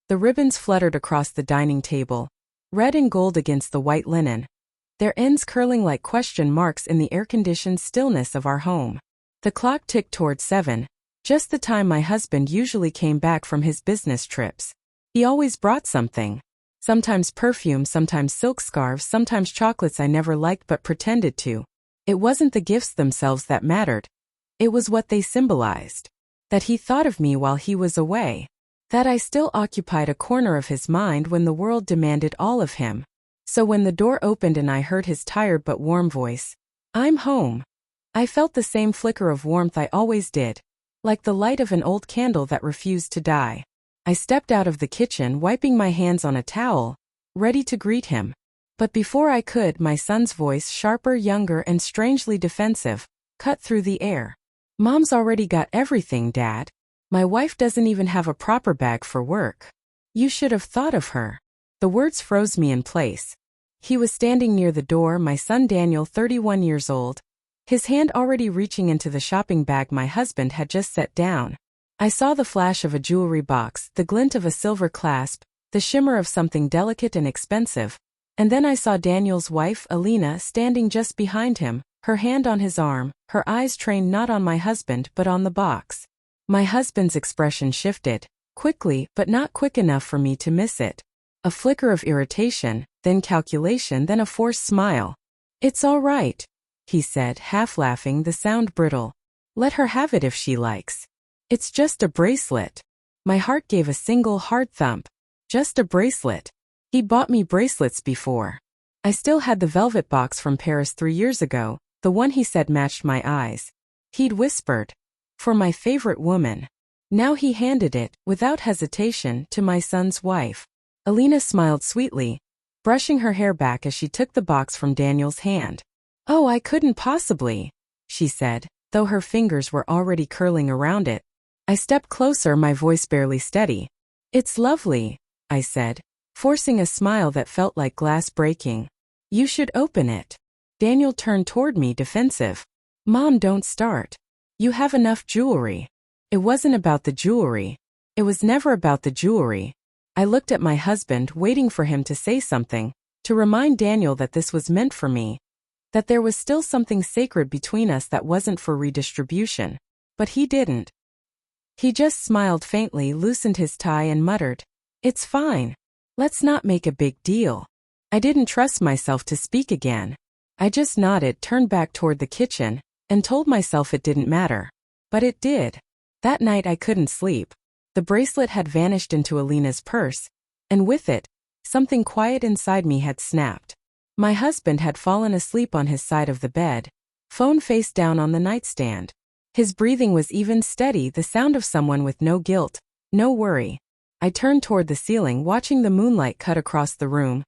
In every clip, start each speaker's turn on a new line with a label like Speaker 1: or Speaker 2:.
Speaker 1: The ribbons fluttered across the dining table, red and gold against the white linen, their ends curling like question marks in the air-conditioned stillness of our home. The clock ticked toward 7, just the time my husband usually came back from his business trips. He always brought something. Sometimes perfume, sometimes silk scarves, sometimes chocolates I never liked but pretended to. It wasn't the gifts themselves that mattered. It was what they symbolized. That he thought of me while he was away. That I still occupied a corner of his mind when the world demanded all of him. So when the door opened and I heard his tired but warm voice, "I'm home," I felt the same flicker of warmth I always did, like the light of an old candle that refused to die. I stepped out of the kitchen, wiping my hands on a towel, ready to greet him. But before I could, my son's voice, sharper, younger, and strangely defensive, cut through the air. "Mom's already got everything, Dad. My wife doesn't even have a proper bag for work. You should have thought of her." The words froze me in place. He was standing near the door, my son Daniel, 31 years old, his hand already reaching into the shopping bag my husband had just set down. I saw the flash of a jewelry box, the glint of a silver clasp, the shimmer of something delicate and expensive. And then I saw Daniel's wife, Alina, standing just behind him, her hand on his arm, her eyes trained not on my husband but on the box. My husband's expression shifted, quickly but not quick enough for me to miss it. A flicker of irritation, then calculation, then a forced smile. "It's all right," he said, half laughing, the sound brittle. "Let her have it if she likes. It's just a bracelet." My heart gave a single hard thump. Just a bracelet. He bought me bracelets before. I still had the velvet box from Paris 3 years ago, the one he said matched my eyes. He'd whispered, "For my favorite woman." Now he handed it, without hesitation, to my son's wife. Alina smiled sweetly, brushing her hair back as she took the box from Daniel's hand. "Oh, I couldn't possibly," she said, though her fingers were already curling around it. I stepped closer, my voice barely steady. "It's lovely," I said, forcing a smile that felt like glass breaking. "You should open it." Daniel turned toward me, defensive. "Mom, don't start. You have enough jewelry." It wasn't about the jewelry. It was never about the jewelry. I looked at my husband, waiting for him to say something, to remind Daniel that this was meant for me, that there was still something sacred between us that wasn't for redistribution. But he didn't. He just smiled faintly, loosened his tie, and muttered, "It's fine. Let's not make a big deal." I didn't trust myself to speak again. I just nodded, turned back toward the kitchen, and told myself it didn't matter. But it did. That night I couldn't sleep. The bracelet had vanished into Alina's purse, and with it, something quiet inside me had snapped. My husband had fallen asleep on his side of the bed, phone face down on the nightstand. His breathing was even, steady, the sound of someone with no guilt, no worry. I turned toward the ceiling, watching the moonlight cut across the room,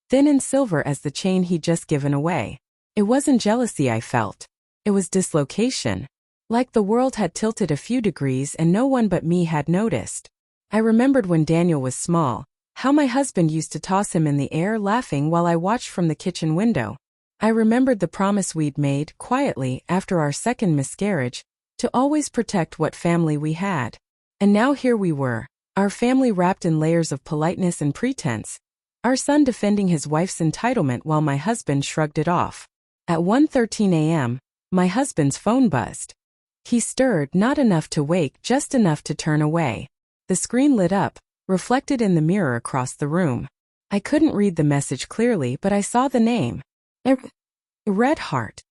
Speaker 1: thin and silver as the chain he'd just given away. It wasn't jealousy I felt. It was dislocation. Like the world had tilted a few degrees and no one but me had noticed. I remembered when Daniel was small, how my husband used to toss him in the air, laughing while I watched from the kitchen window. I remembered the promise we'd made, quietly, after our second miscarriage, to always protect what family we had. And now here we were, our family wrapped in layers of politeness and pretense, our son defending his wife's entitlement while my husband shrugged it off. At 1:13 a.m., my husband's phone buzzed. He stirred, not enough to wake, just enough to turn away. The screen lit up, reflected in the mirror across the room. I couldn't read the message clearly, but I saw the name. Red Heart.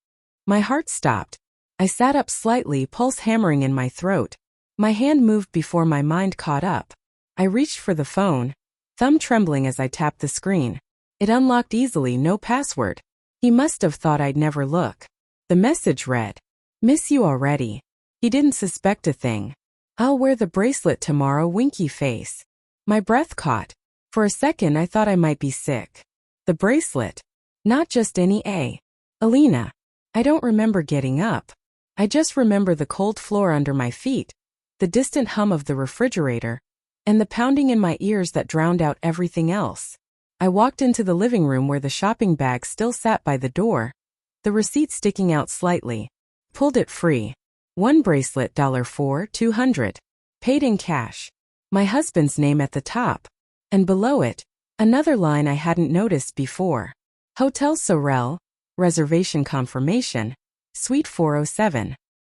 Speaker 1: My heart stopped. I sat up slightly, pulse hammering in my throat. My hand moved before my mind caught up. I reached for the phone, thumb trembling as I tapped the screen. It unlocked easily, no password. He must have thought I'd never look. The message read, "Miss you already." He didn't suspect a thing. "I'll wear the bracelet tomorrow, winky face." My breath caught. For a second I thought I might be sick. The bracelet. Not just any Alina. I don't remember getting up. I just remember the cold floor under my feet, the distant hum of the refrigerator, and the pounding in my ears that drowned out everything else. I walked into the living room where the shopping bag still sat by the door, the receipt sticking out slightly. Pulled it free. One bracelet, $4, $200. Paid in cash. My husband's name at the top. and below it, another line I hadn't noticed before. Hotel Sorel, reservation confirmation, Suite 407.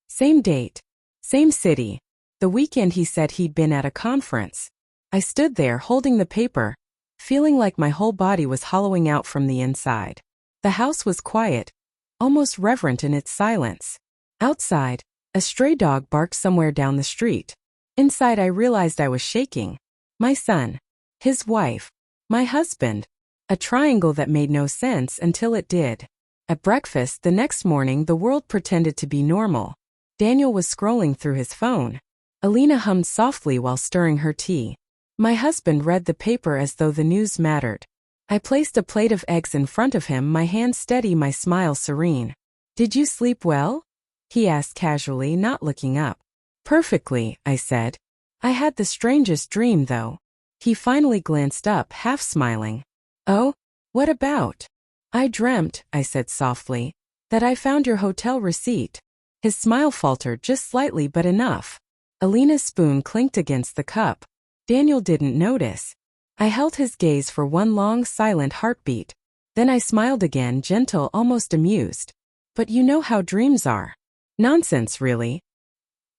Speaker 1: Same date. Same city. The weekend he said he'd been at a conference. I stood there holding the paper, feeling like my whole body was hollowing out from the inside. The house was quiet, almost reverent in its silence. Outside, a stray dog barked somewhere down the street. Inside, I realized I was shaking. My son, his wife, my husband. A triangle that made no sense until it did. At breakfast the next morning, the world pretended to be normal. Daniel was scrolling through his phone. Alina hummed softly while stirring her tea. My husband read the paper as though the news mattered. I placed a plate of eggs in front of him, my hand steady, my smile serene. "Did you sleep well?" he asked casually, not looking up. "Perfectly," I said. "I had the strangest dream, though." He finally glanced up, half smiling. "Oh? What about?" "I dreamt," I said softly, "that I found your hotel receipt." His smile faltered just slightly, but enough. Alina's spoon clinked against the cup. Daniel didn't notice. I held his gaze for one long, silent heartbeat. Then I smiled again, gentle, almost amused. "But you know how dreams are." "Nonsense, really."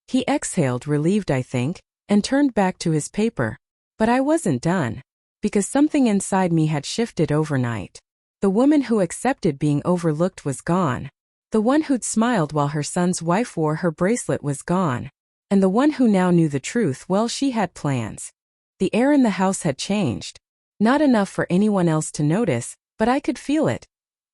Speaker 1: He exhaled, relieved I think, and turned back to his paper. But I wasn't done. Because something inside me had shifted overnight. The woman who accepted being overlooked was gone. The one who'd smiled while her son's wife wore her bracelet was gone. And the one who now knew the truth, well, she had plans. The air in the house had changed. Not enough for anyone else to notice, but I could feel it.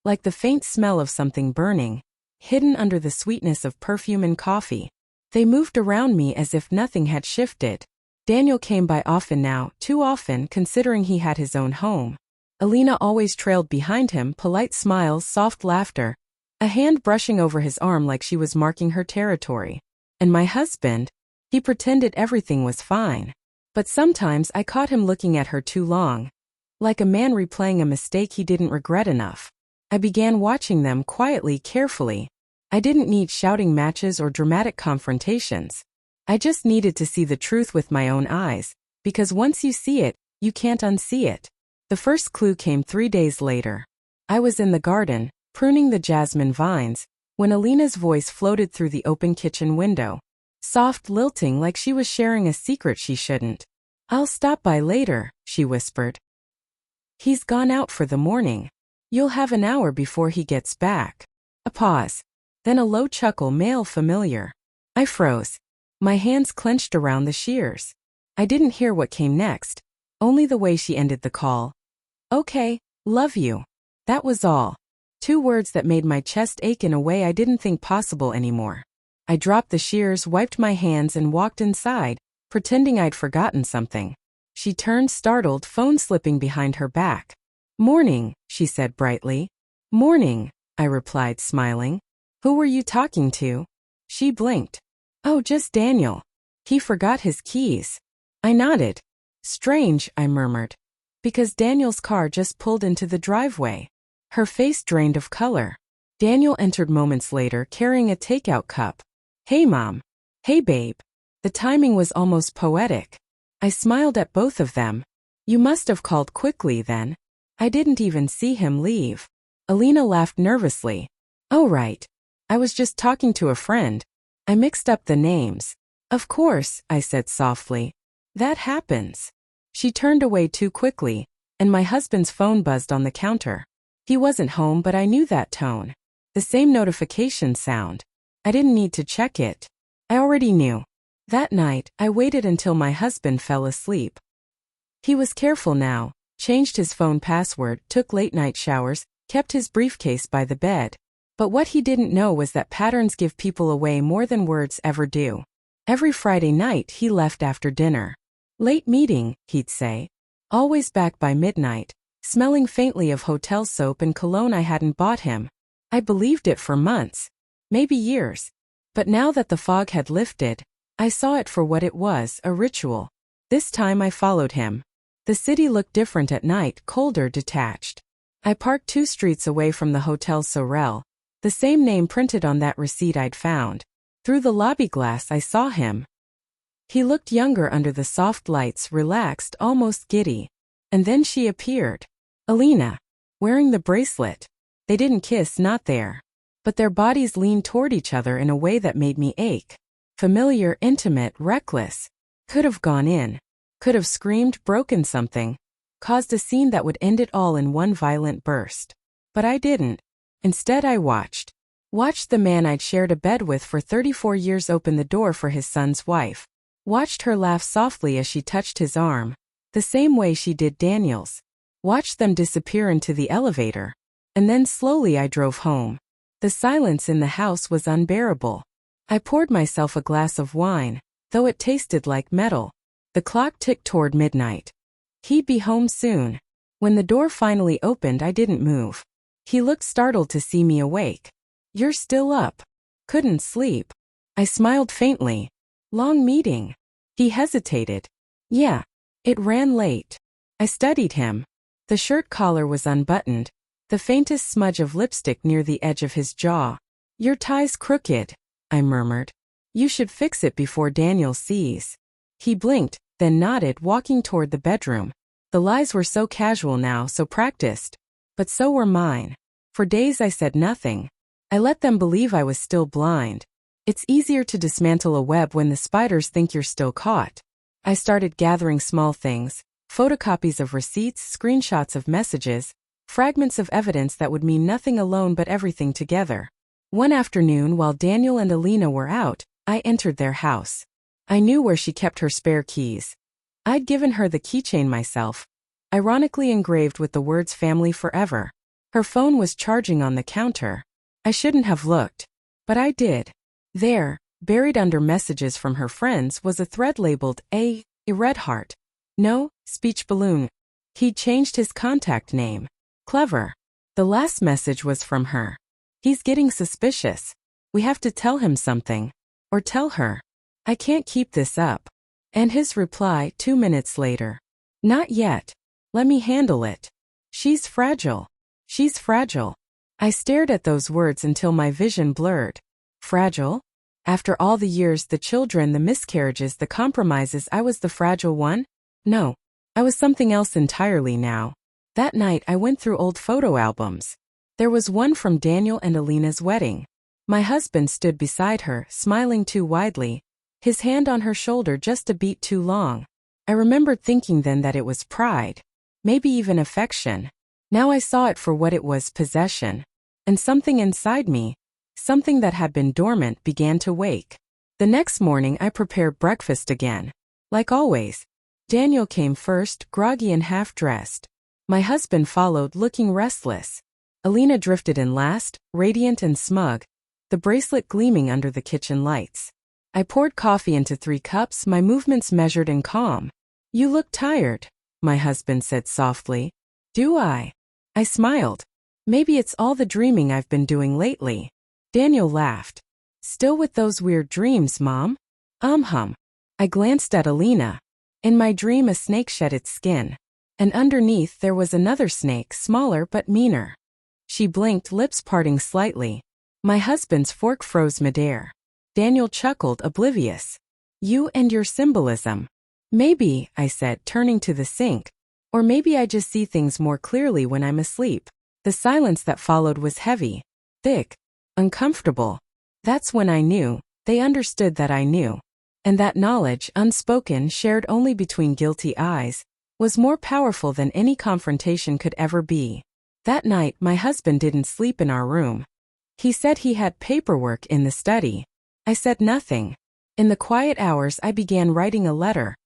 Speaker 1: Like the faint smell of something burning, hidden under the sweetness of perfume and coffee. They moved around me as if nothing had shifted. Daniel came by often now, too often considering he had his own home. Alina always trailed behind him, polite smiles, soft laughter, a hand brushing over his arm like she was marking her territory. And my husband, he pretended everything was fine. But sometimes I caught him looking at her too long. Like a man replaying a mistake he didn't regret enough. I began watching them quietly, carefully. I didn't need shouting matches or dramatic confrontations. I just needed to see the truth with my own eyes, because once you see it, you can't unsee it. The first clue came 3 days later. I was in the garden, pruning the jasmine vines, when Alina's voice floated through the open kitchen window. Soft, lilting, like she was sharing a secret she shouldn't. "I'll stop by later," she whispered. "He's gone out for the morning. You'll have an hour before he gets back." A pause. Then a low chuckle, male familiar. I froze. My hands clenched around the shears. I didn't hear what came next, only the way she ended the call. "Okay, love you." That was all. 2 words that made my chest ache in a way I didn't think possible anymore. I dropped the shears, wiped my hands, and walked inside, pretending I'd forgotten something. She turned, startled, phone slipping behind her back. "Morning," she said brightly. "Morning," I replied, smiling. "Who were you talking to?" She blinked. "Oh, just Daniel. He forgot his keys." I nodded. "Strange," I murmured. "Because Daniel's car just pulled into the driveway." Her face drained of color. Daniel entered moments later, carrying a takeout cup. "Hey, Mom." "Hey, babe." The timing was almost poetic. I smiled at both of them. "You must have called quickly then." I didn't even see him leave. Alina laughed nervously. "Oh, right. I was just talking to a friend." I mixed up the names. "Of course," I said softly. "That happens." She turned away too quickly, and my husband's phone buzzed on the counter. He wasn't home, but I knew that tone. The same notification sound. I didn't need to check it. I already knew. That night, I waited until my husband fell asleep. He was careful now, changed his phone password, took late-night showers, kept his briefcase by the bed. But what he didn't know was that patterns give people away more than words ever do. Every Friday night he left after dinner. "Late meeting," he'd say. Always back by midnight, smelling faintly of hotel soap and cologne I hadn't bought him. I believed it for months, maybe years. But now that the fog had lifted, I saw it for what it was, a ritual. This time I followed him. The city looked different at night, colder, detached. I parked 2 streets away from the Hotel Sorel, the same name printed on that receipt I'd found. Through the lobby glass I saw him. He looked younger under the soft lights, relaxed, almost giddy. And then she appeared. Alina. Wearing the bracelet. They didn't kiss, not there. But their bodies leaned toward each other in a way that made me ache. Familiar, intimate, reckless. Could have gone in. Could have screamed, broken something. Caused a scene that would end it all in one violent burst. But I didn't. Instead I watched. Watched the man I'd shared a bed with for 34 years open the door for his son's wife. Watched her laugh softly as she touched his arm. The same way she did Daniel's. Watched them disappear into the elevator. And then slowly I drove home. The silence in the house was unbearable. I poured myself a glass of wine, though it tasted like metal. The clock ticked toward midnight. He'd be home soon. When the door finally opened, I didn't move. He looked startled to see me awake. "You're still up." "Couldn't sleep." I smiled faintly. "Long meeting." He hesitated. "Yeah. It ran late." I studied him. The shirt collar was unbuttoned, the faintest smudge of lipstick near the edge of his jaw. "Your tie's crooked," I murmured. "You should fix it before Daniel sees." He blinked, then nodded, walking toward the bedroom. The lies were so casual now, so practiced. But so were mine. For days I said nothing. I let them believe I was still blind. It's easier to dismantle a web when the spiders think you're still caught. I started gathering small things, photocopies of receipts, screenshots of messages, fragments of evidence that would mean nothing alone but everything together. One afternoon, while Daniel and Alina were out, I entered their house. I knew where she kept her spare keys. I'd given her the keychain myself, ironically engraved with the words "family forever." Her phone was charging on the counter. I shouldn't have looked, but I did. There, buried under messages from her friends, was a thread labeled a red heart. No, speech balloon. He'd changed his contact name. Clever. The last message was from her. "He's getting suspicious. We have to tell him something. Or tell her. I can't keep this up." And his reply 2 minutes later. "Not yet. Let me handle it. She's fragile. She's fragile." I stared at those words until my vision blurred. Fragile? After all the years, the children, the miscarriages, the compromises, I was the fragile one? No. I was something else entirely now. That night I went through old photo albums. There was one from Daniel and Alina's wedding. My husband stood beside her, smiling too widely, his hand on her shoulder just a beat too long. I remembered thinking then that it was pride, maybe even affection. Now I saw it for what it was, possession. And something inside me, something that had been dormant, began to wake. The next morning I prepared breakfast again. Like always. Daniel came first, groggy and half-dressed. My husband followed, looking restless. Alina drifted in last, radiant and smug, the bracelet gleaming under the kitchen lights. I poured coffee into 3 cups, my movements measured and calm. "You look tired," my husband said softly. "Do I?" I smiled. "Maybe it's all the dreaming I've been doing lately." Daniel laughed. "Still with those weird dreams, Mom?" Hum. I glanced at Alina. In my dream a snake shed its skin. And underneath there was another snake, smaller but meaner. She blinked, lips parting slightly. My husband's fork froze midair. Daniel chuckled, oblivious. "You and your symbolism." "Maybe," I said, turning to the sink. "Or maybe I just see things more clearly when I'm asleep." The silence that followed was heavy, thick, uncomfortable. That's when I knew, they understood that I knew. And that knowledge, unspoken, shared only between guilty eyes, was more powerful than any confrontation could ever be. That night, my husband didn't sleep in our room. He said he had paperwork in the study. I said nothing. In the quiet hours, I began writing a letter.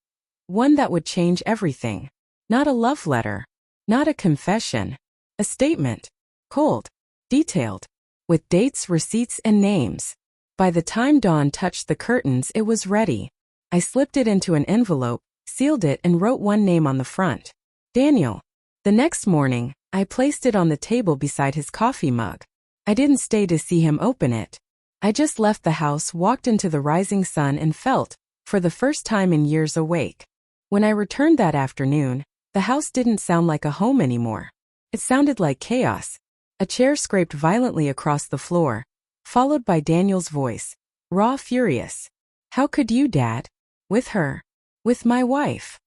Speaker 1: One that would change everything. Not a love letter. Not a confession. A statement. Cold. Detailed. With dates, receipts, and names. By the time dawn touched the curtains, it was ready. I slipped it into an envelope, sealed it, and wrote one name on the front. Daniel. The next morning, I placed it on the table beside his coffee mug. I didn't stay to see him open it. I just left the house, walked into the rising sun, and felt, for the first time in years, awake. When I returned that afternoon, the house didn't sound like a home anymore. It sounded like chaos. A chair scraped violently across the floor, followed by Daniel's voice, raw, furious. "How could you, Dad? With her? With my wife?"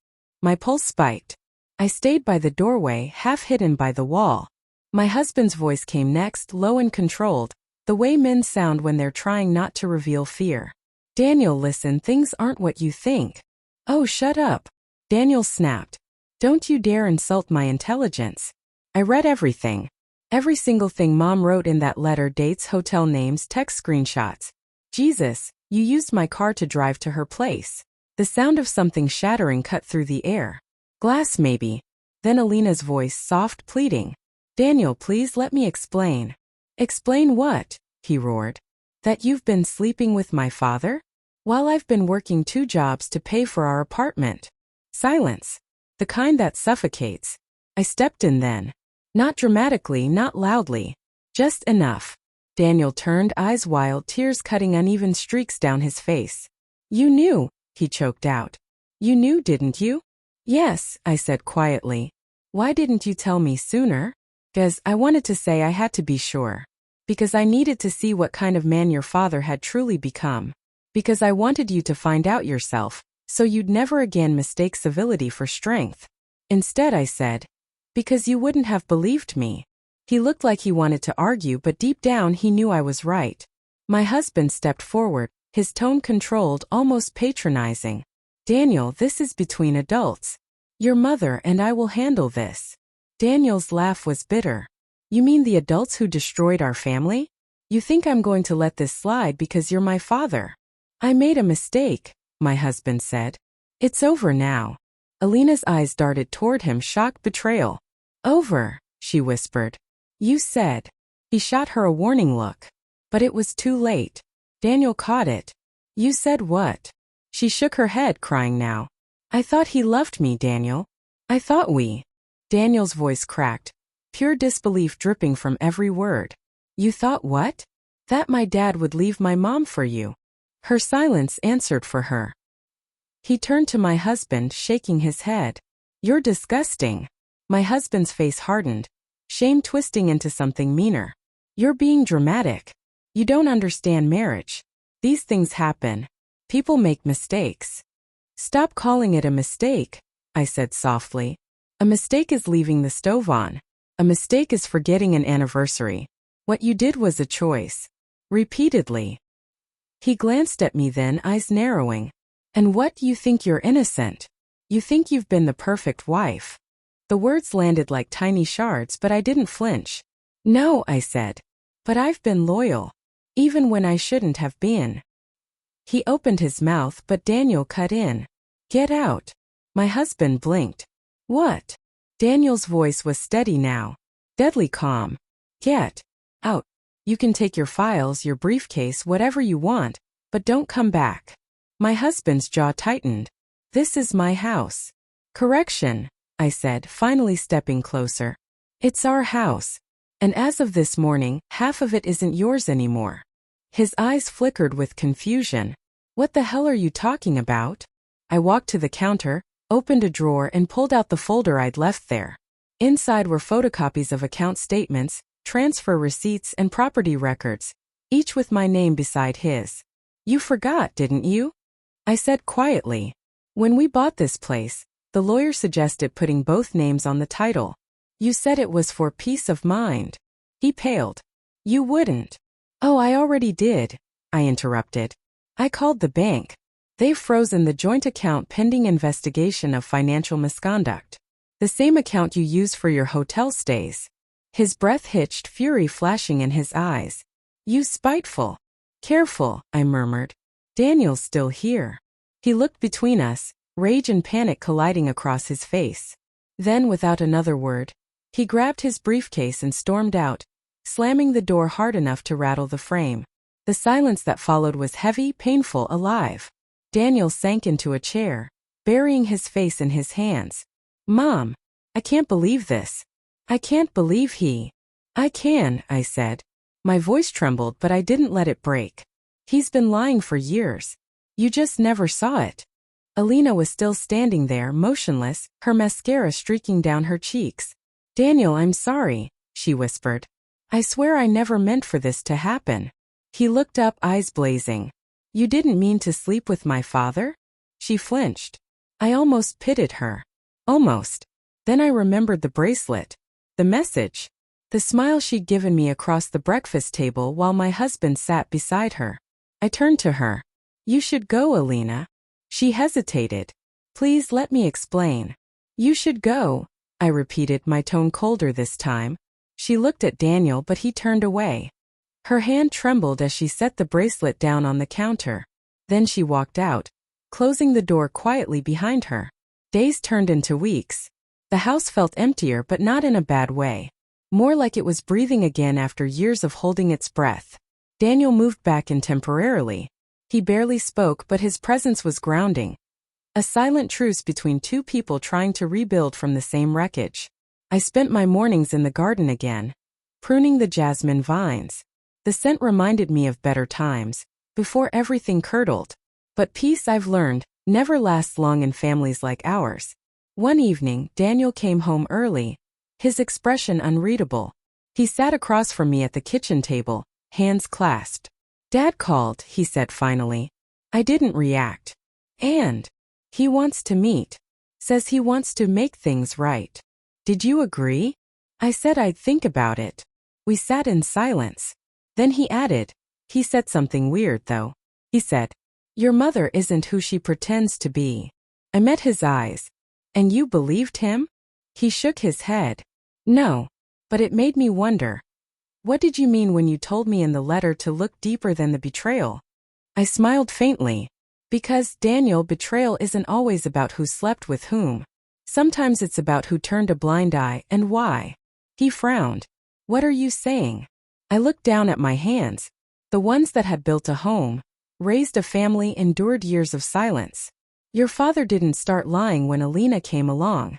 Speaker 1: My pulse spiked. I stayed by the doorway, half hidden by the wall. My husband's voice came next, low and controlled, the way men sound when they're trying not to reveal fear. Daniel, listen, things aren't what you think. Oh, shut up. Daniel snapped. Don't you dare insult my intelligence. I read everything. Every single thing Mom wrote in that letter, dates, hotel names, text screenshots. Jesus, you used my car to drive to her place. The sound of something shattering cut through the air. Glass maybe. Then Alina's voice, soft, pleading. Daniel, please let me explain. Explain what? He roared. That you've been sleeping with my father? While I've been working 2 jobs to pay for our apartment. Silence. The kind that suffocates. I stepped in then. Not dramatically, not loudly. Just enough. Daniel turned, eyes wild, tears cutting uneven streaks down his face. You knew, he choked out. You knew, didn't you? Yes, I said quietly. Why didn't you tell me sooner? Because I wanted to say, I had to be sure. Because I needed to see what kind of man your father had truly become. Because I wanted you to find out yourself, so you'd never again mistake civility for strength. Instead, I said, because you wouldn't have believed me. He looked like he wanted to argue, but deep down he knew I was right. My husband stepped forward, his tone controlled, almost patronizing. Daniel, this is between adults. Your mother and I will handle this. Daniel's laugh was bitter. You mean the adults who destroyed our family? You think I'm going to let this slide because you're my father? I made a mistake, my husband said. It's over now. Alina's eyes darted toward him, shock, betrayal. Over, she whispered. You said. He shot her a warning look. But it was too late. Daniel caught it. You said what? She shook her head, crying now. I thought he loved me, Daniel. I thought we. Daniel's voice cracked, pure disbelief dripping from every word. You thought what? That my dad would leave my mom for you. Her silence answered for her. He turned to my husband, shaking his head. You're disgusting. My husband's face hardened, shame twisting into something meaner. You're being dramatic. You don't understand marriage. These things happen. People make mistakes. Stop calling it a mistake, I said softly. A mistake is leaving the stove on. A mistake is forgetting an anniversary. What you did was a choice. Repeatedly. He glanced at me then, eyes narrowing. And what, you think you're innocent? You think you've been the perfect wife? The words landed like tiny shards, but I didn't flinch. No, I said. But I've been loyal. Even when I shouldn't have been. He opened his mouth, but Daniel cut in. Get out. My husband blinked. What? Daniel's voice was steady now. Deadly calm. Get out. You can take your files, your briefcase, whatever you want, but don't come back. My husband's jaw tightened. This is my house. Correction, I said, finally stepping closer. It's our house. And as of this morning, half of it isn't yours anymore. His eyes flickered with confusion. What the hell are you talking about? I walked to the counter, opened a drawer and pulled out the folder I'd left there. Inside were photocopies of account statements, transfer receipts and property records, each with my name beside his. You forgot, didn't you? I said quietly. When we bought this place, the lawyer suggested putting both names on the title. You said it was for peace of mind. He paled. You wouldn't. Oh, I already did, I interrupted. I called the bank. They've frozen the joint account pending investigation of financial misconduct. The same account you use for your hotel stays. His breath hitched, fury flashing in his eyes. You spiteful. Careful, I murmured. Daniel's still here. He looked between us, rage and panic colliding across his face. Then, without another word, he grabbed his briefcase and stormed out, slamming the door hard enough to rattle the frame. The silence that followed was heavy, painful, alive. Daniel sank into a chair, burying his face in his hands. Mom, I can't believe this. I can't believe he. I can, I said. My voice trembled, but I didn't let it break. He's been lying for years. You just never saw it. Alina was still standing there, motionless, her mascara streaking down her cheeks. Daniel, I'm sorry, she whispered. I swear I never meant for this to happen. He looked up, eyes blazing. You didn't mean to sleep with my father? She flinched. I almost pitied her. Almost. Then I remembered the bracelet, the message, the smile she'd given me across the breakfast table while my husband sat beside her. I turned to her. "You should go, Alina." She hesitated. "Please let me explain." "You should go," I repeated, my tone colder this time. She looked at Daniel, but he turned away. Her hand trembled as she set the bracelet down on the counter. Then she walked out, closing the door quietly behind her. Days turned into weeks. The house felt emptier, but not in a bad way. More like it was breathing again after years of holding its breath. Daniel moved back in temporarily. He barely spoke, but his presence was grounding. A silent truce between two people trying to rebuild from the same wreckage. I spent my mornings in the garden again, pruning the jasmine vines. The scent reminded me of better times, before everything curdled. But peace, I've learned, never lasts long in families like ours. One evening, Daniel came home early, his expression unreadable. He sat across from me at the kitchen table, hands clasped. "Dad called," he said finally. I didn't react. "And he wants to meet. Says he wants to make things right. Did you agree?" I said I'd think about it. We sat in silence. Then he added, "He said something weird though. He said, 'Your mother isn't who she pretends to be.'" I met his eyes. "And you believed him?" He shook his head. "No. But it made me wonder. What did you mean when you told me in the letter to look deeper than the betrayal?" I smiled faintly. "Because, Daniel, betrayal isn't always about who slept with whom. Sometimes it's about who turned a blind eye and why." He frowned. "What are you saying?" I looked down at my hands, the ones that had built a home, raised a family, endured years of silence. "Your father didn't start lying when Alina came along.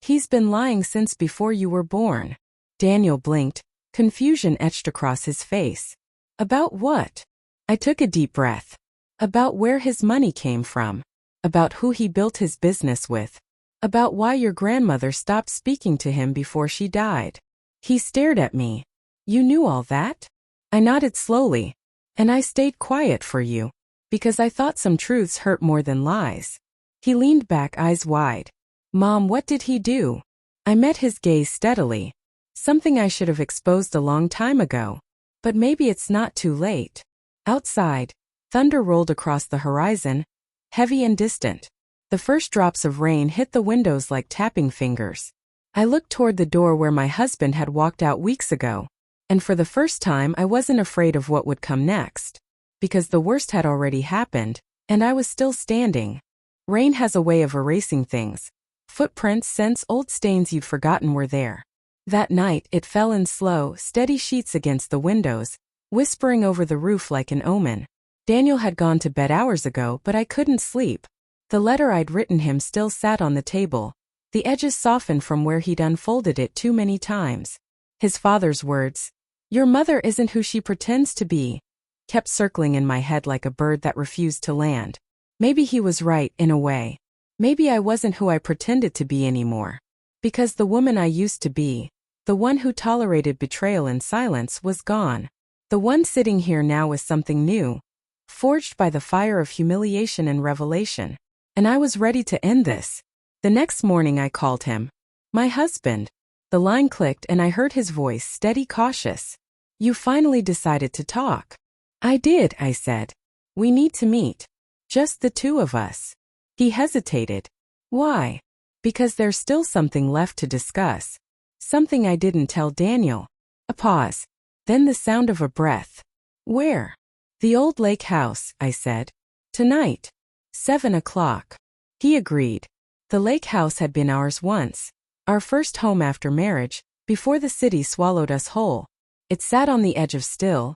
Speaker 1: He's been lying since before you were born." Daniel blinked, confusion etched across his face. "About what?" I took a deep breath. "About where his money came from. About who he built his business with. About why your grandmother stopped speaking to him before she died." He stared at me. "You knew all that?" I nodded slowly. "And I stayed quiet for you, because I thought some truths hurt more than lies." He leaned back, eyes wide. "Mom, what did he do?" I met his gaze steadily. "Something I should have exposed a long time ago. But maybe it's not too late." Outside, thunder rolled across the horizon, heavy and distant. The first drops of rain hit the windows like tapping fingers. I looked toward the door where my husband had walked out weeks ago, and for the first time I wasn't afraid of what would come next. Because the worst had already happened, and I was still standing. Rain has a way of erasing things. Footprints, scents, old stains you'd forgotten were there. That night, it fell in slow, steady sheets against the windows, whispering over the roof like an omen. Daniel had gone to bed hours ago, but I couldn't sleep. The letter I'd written him still sat on the table, the edges softened from where he'd unfolded it too many times. His father's words, "Your mother isn't who she pretends to be," kept circling in my head like a bird that refused to land. Maybe he was right, in a way. Maybe I wasn't who I pretended to be anymore. Because the woman I used to be, the one who tolerated betrayal in silence, was gone. The one sitting here now was something new, forged by the fire of humiliation and revelation. And I was ready to end this. The next morning I called him. "My husband." The line clicked and I heard his voice, steady, cautious. "You finally decided to talk." "I did," I said. "We need to meet. Just the two of us." He hesitated. "Why?" "Because there's still something left to discuss. Something I didn't tell Daniel." A pause. Then the sound of a breath. "Where?" "The old lake house," I said. "Tonight. 7 o'clock. He agreed. The lake house had been ours once. Our first home after marriage, before the city swallowed us whole. It sat on the edge of still,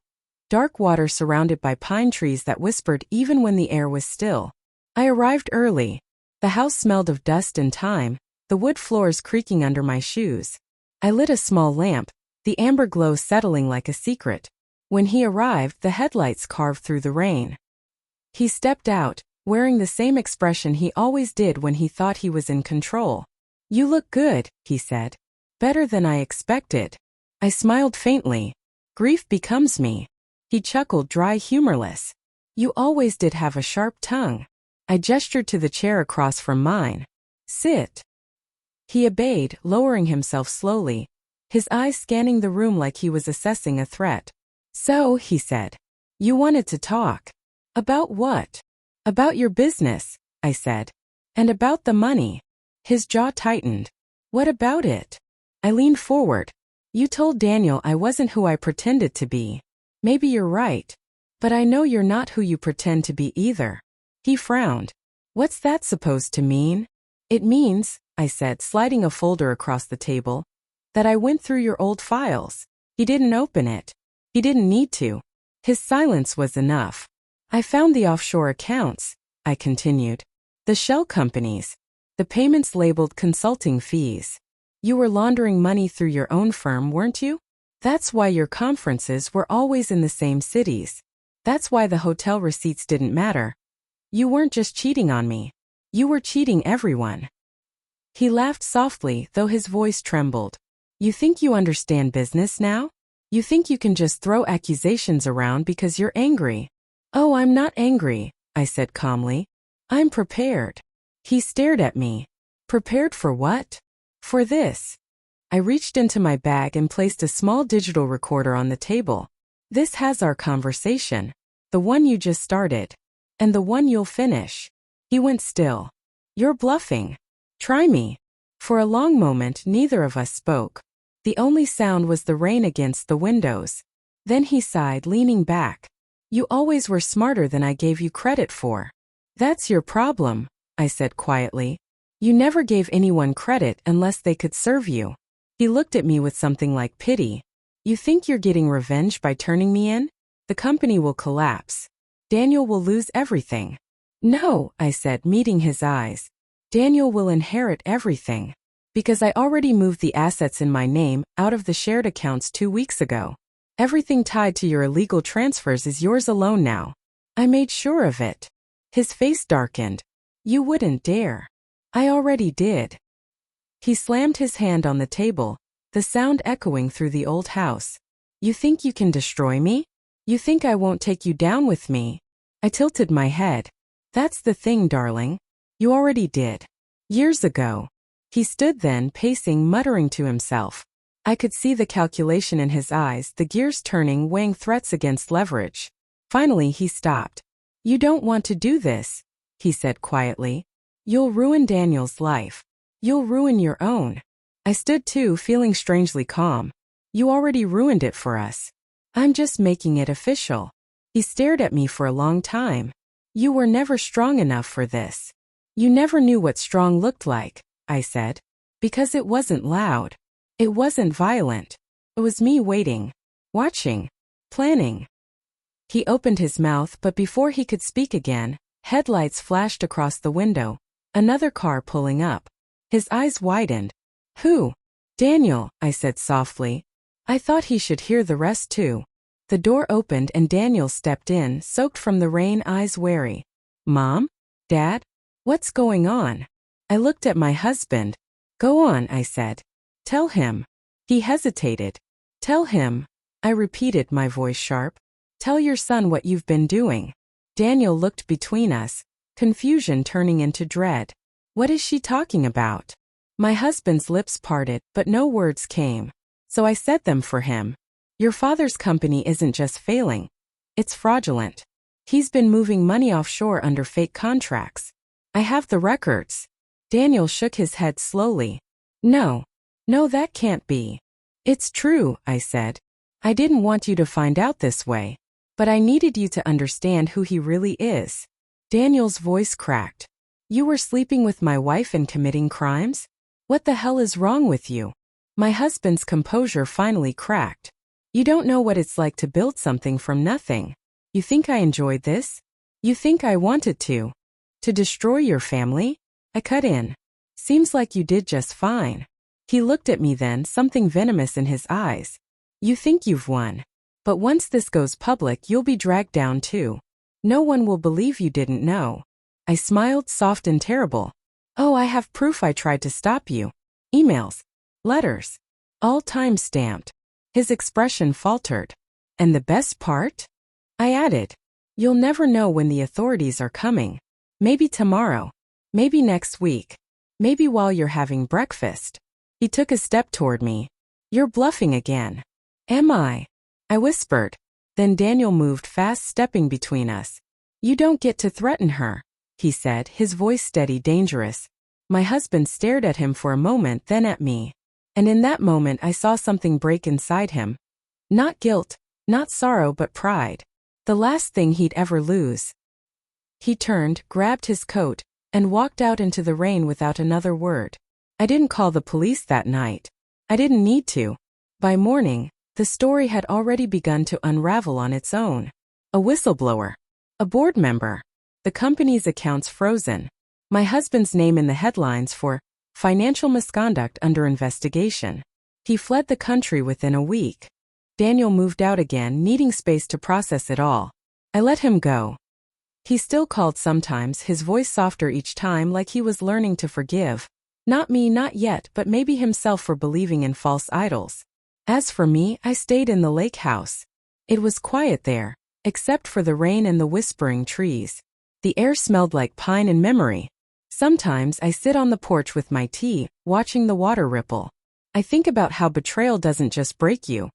Speaker 1: dark water surrounded by pine trees that whispered even when the air was still. I arrived early. The house smelled of dust and time, the wood floors creaking under my shoes. I lit a small lamp, the amber glow settling like a secret. When he arrived, the headlights carved through the rain. He stepped out, wearing the same expression he always did when he thought he was in control. "You look good," he said. "Better than I expected." I smiled faintly. "Grief becomes me." He chuckled, dry, humorless. "You always did have a sharp tongue." I gestured to the chair across from mine. "Sit." He obeyed, lowering himself slowly, his eyes scanning the room like he was assessing a threat. So, he said, you wanted to talk. About what? About your business, I said. And about the money. His jaw tightened. What about it? I leaned forward. You told Daniel I wasn't who I pretended to be. Maybe you're right. But I know you're not who you pretend to be either. He frowned. What's that supposed to mean? It means, I said, sliding a folder across the table, that I went through your old files. He didn't open it. He didn't need to. His silence was enough. I found the offshore accounts, I continued. The shell companies. The payments labeled consulting fees. You were laundering money through your own firm, weren't you? That's why your conferences were always in the same cities. That's why the hotel receipts didn't matter. You weren't just cheating on me. You were cheating everyone. He laughed softly, though his voice trembled. You think you understand business now? You think you can just throw accusations around because you're angry? Oh, I'm not angry, I said calmly. I'm prepared. He stared at me. Prepared for what? For this. I reached into my bag and placed a small digital recorder on the table. This has our conversation. The one you just started. And the one you'll finish. He went still. You're bluffing. Try me. For a long moment, neither of us spoke. The only sound was the rain against the windows. Then he sighed, leaning back. You always were smarter than I gave you credit for. That's your problem, I said quietly. You never gave anyone credit unless they could serve you. He looked at me with something like pity. You think you're getting revenge by turning me in? The company will collapse. Daniel will lose everything. No, I said, meeting his eyes. Daniel will inherit everything. Because I already moved the assets in my name out of the shared accounts 2 weeks ago. Everything tied to your illegal transfers is yours alone now. I made sure of it. His face darkened. You wouldn't dare. I already did. He slammed his hand on the table, the sound echoing through the old house. You think you can destroy me? You think I won't take you down with me? I tilted my head. That's the thing, darling. You already did. Years ago. He stood then, pacing, muttering to himself. I could see the calculation in his eyes, the gears turning, weighing threats against leverage. Finally, he stopped. You don't want to do this, he said quietly. You'll ruin Daniel's life. You'll ruin your own. I stood too, feeling strangely calm. You already ruined it for us. I'm just making it official. He stared at me for a long time. You were never strong enough for this. You never knew what strong looked like, I said. Because it wasn't loud. It wasn't violent. It was me waiting, watching, planning. He opened his mouth, but before he could speak again, headlights flashed across the window. Another car pulling up. His eyes widened. Who? Daniel, I said softly. I thought he should hear the rest too. The door opened and Daniel stepped in, soaked from the rain, eyes wary. Mom? Dad? What's going on? I looked at my husband. Go on, I said. Tell him. He hesitated. Tell him. I repeated, my voice sharp. Tell your son what you've been doing. Daniel looked between us, confusion turning into dread. What is she talking about? My husband's lips parted, but no words came. So I said them for him. Your father's company isn't just failing. It's fraudulent. He's been moving money offshore under fake contracts. I have the records. Daniel shook his head slowly. No, that can't be. It's true, I said. I didn't want you to find out this way. But I needed you to understand who he really is. Daniel's voice cracked. You were sleeping with my wife and committing crimes? What the hell is wrong with you? My husband's composure finally cracked. You don't know what it's like to build something from nothing. You think I enjoyed this? You think I wanted to? To destroy your family? I cut in. Seems like you did just fine. He looked at me then, something venomous in his eyes. You think you've won. But once this goes public, you'll be dragged down too. No one will believe you didn't know. I smiled, soft and terrible. Oh, I have proof I tried to stop you. Emails. Letters. All time-stamped. His expression faltered. And the best part? I added. You'll never know when the authorities are coming. Maybe tomorrow. Maybe next week. Maybe while you're having breakfast. He took a step toward me. You're bluffing again. Am I? I whispered. Then Daniel moved fast, stepping between us. You don't get to threaten her, he said, his voice steady, dangerous. My husband stared at him for a moment, then at me. And in that moment I saw something break inside him. Not guilt, not sorrow, but pride. The last thing he'd ever lose. He turned, grabbed his coat, and walked out into the rain without another word. I didn't call the police that night. I didn't need to. By morning, the story had already begun to unravel on its own. A whistleblower. A board member. The company's accounts frozen. My husband's name in the headlines for financial misconduct under investigation. He fled the country within a week. Daniel moved out again, needing space to process it all. I let him go. He still called sometimes, his voice softer each time, like he was learning to forgive. Not me, not yet, but maybe himself for believing in false idols. As for me, I stayed in the lake house. It was quiet there, except for the rain and the whispering trees. The air smelled like pine and memory. Sometimes I sit on the porch with my tea, watching the water ripple. I think about how betrayal doesn't just break you.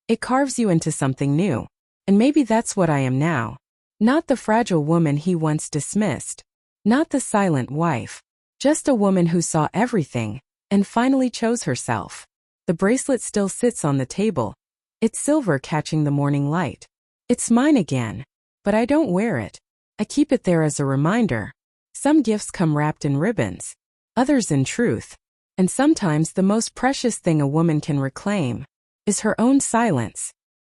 Speaker 1: It carves you into something new. And maybe that's what I am now. Not the fragile woman he once dismissed. Not the silent wife. Just a woman who saw everything, and finally chose herself. The bracelet still sits on the table. It's silver, catching the morning light. It's mine again. But I don't wear it. I keep it there as a reminder. Some gifts come wrapped in ribbons. Others in truth. And sometimes the most precious thing a woman can reclaim is her own silence.